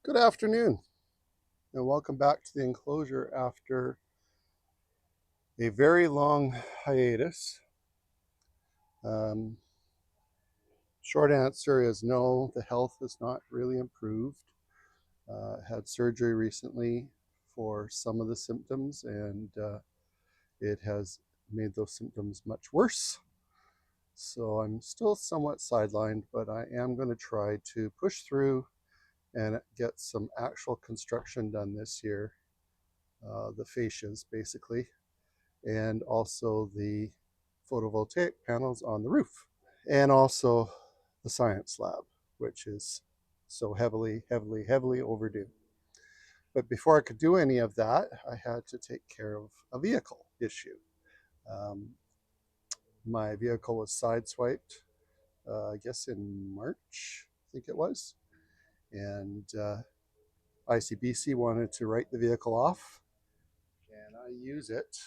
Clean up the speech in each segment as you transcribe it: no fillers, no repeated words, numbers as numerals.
Good afternoon, and welcome back to the enclosure after a very long hiatus. Um, Short answer is no, the health has not really improved. Had surgery recently for some of the symptoms, and it has made those symptoms much worse. So I'm still somewhat sidelined, but I am going to try to push through and get some actual construction done this year. The fascias, basically, and also the photovoltaic panels on the roof, and also the science lab, which is so heavily overdue. But before I could do any of that, I had to take care of a vehicle issue. Um, my vehicle was sideswiped, I guess in March, I think it was, and ICBC wanted to write the vehicle off, and I use it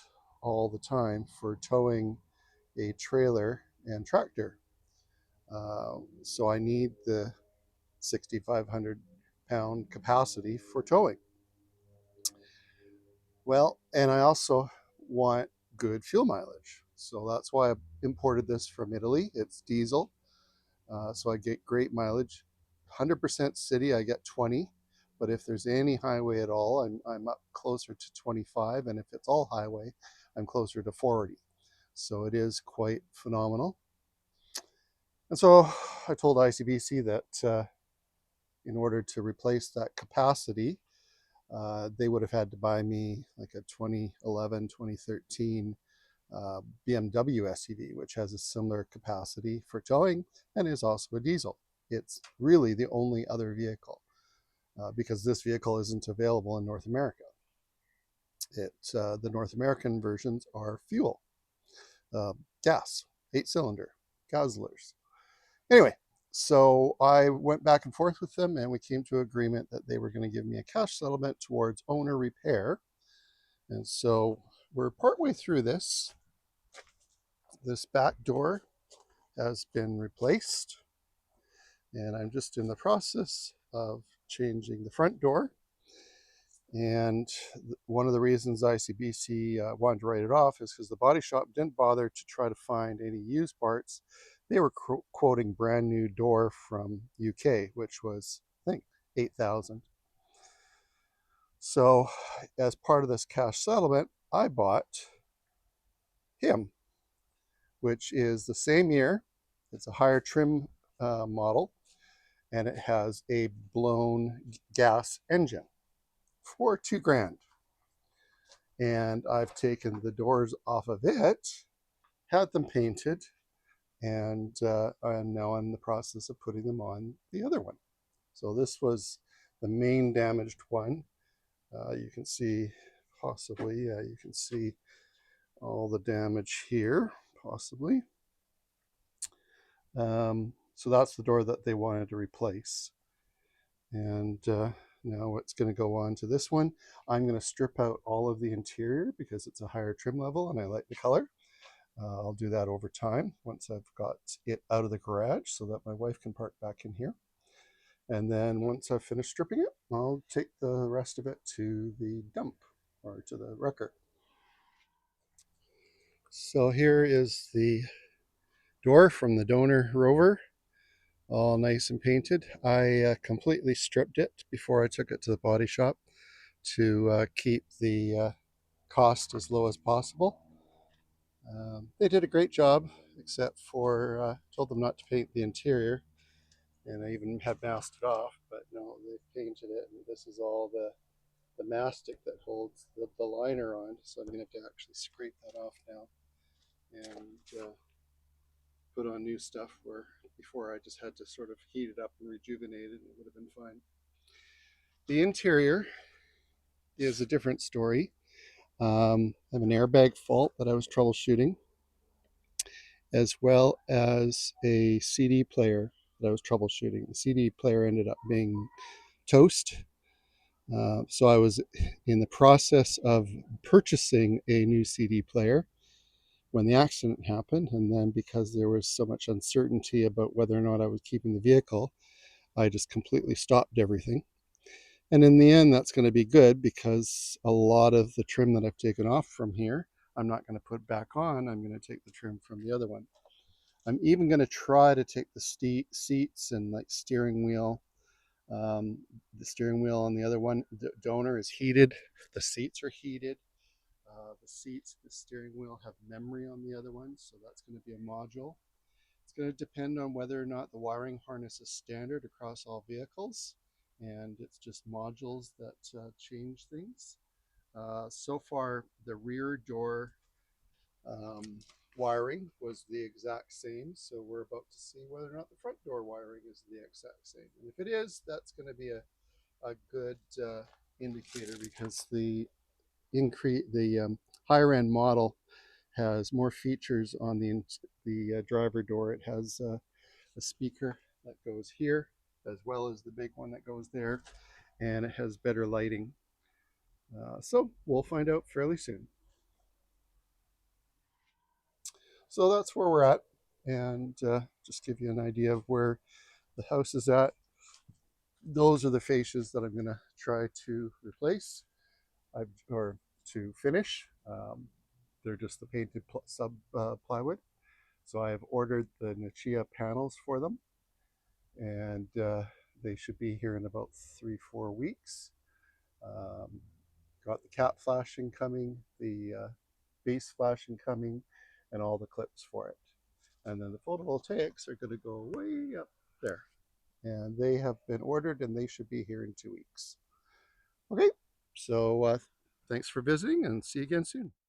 all the time for towing a trailer and tractor. So I need the 6,500 pound capacity for towing. Well, and I also want good fuel mileage. So that's why I imported this from Italy. It's diesel. So I get great mileage. 100% city, I get 20. But if there's any highway at all, I'm up closer to 25. And if it's all highway, I'm closer to 40. So it is quite phenomenal. And so I told ICBC that in order to replace that capacity, they would have had to buy me like a 2011, 2013 BMW SUV, which has a similar capacity for towing and is also a diesel. It's really the only other vehicle because this vehicle isn't available in North America. The North American versions are fuel, uh, gas, 8-cylinder, Guzzlers. Anyway, so I went back and forth with them, and we came to agreement that they were going to give me a cash settlement towards owner repair. And so we're partway through this. This back door has been replaced, and I'm just in the process of changing the front door. And one of the reasons ICBC wanted to write it off is because the body shop didn't bother to try to find any used parts. They were quoting brand new door from UK, which was, I think, 8,000. So as part of this cash settlement, I bought him, which is the same year. It's a higher trim model, and it has a blown gas engine for 2 grand. And I've taken the doors off of it, had them painted, and I'm now in the process of putting them on the other one. So this was the main damaged one. You can see possibly, you can see all the damage here, possibly. So that's the door that they wanted to replace. And now it's going to go on to this one. I'm going to strip out all of the interior because it's a higher trim level and I like the color. I'll do that over time once I've got it out of the garage so that my wife can park back in here. And then once I've finished stripping it, I'll take the rest of it to the dump or to the wrecker. So here is the door from the donor rover, all nice and painted. I completely stripped it before I took it to the body shop to keep the cost as low as possible. They did a great job, except for told them not to paint the interior, and I even had masked it off. But no, they painted it, and this is all the mastic that holds the liner on. So I'm going to have to actually scrape that off now and put on new stuff. Where before I just had to sort of heat it up and rejuvenate it, and it would have been fine. The interior is a different story. I have an airbag fault that I was troubleshooting, as well as a CD player that I was troubleshooting. The CD player ended up being toast. So I was in the process of purchasing a new CD player when the accident happened. And then because there was so much uncertainty about whether or not I was keeping the vehicle, I just completely stopped everything. And in the end, that's going to be good because a lot of the trim that I've taken off from here, I'm not going to put back on. I'm going to take the trim from the other one. I'm even going to try to take the seats and like steering wheel. The steering wheel on the other one, the donor is heated. The seats are heated. The steering wheel have memory on the other one, so that's going to be a module. It's going to depend on whether or not the wiring harness is standard across all vehicles, and it's just modules that change things. So far, the rear door um, wiring was the exact same, so we're about to see whether or not the front door wiring is the exact same. And if it is, that's going to be a good indicator because the higher end model has more features on the driver door. It has a speaker that goes here, as well as the big one that goes there, and it has better lighting. So we'll find out fairly soon. So that's where we're at, and just give you an idea of where the house is at. Those are the fascias that I'm going to try to replace, or to finish. They're just the painted sub plywood. So I have ordered the Nichia panels for them, and they should be here in about 3-4 weeks. Um, got the cap flashing coming, the base flashing coming, and all the clips for it. And then the photovoltaics are going to go way up there. And they have been ordered and they should be here in 2 weeks. Okay, so thanks for visiting and see you again soon.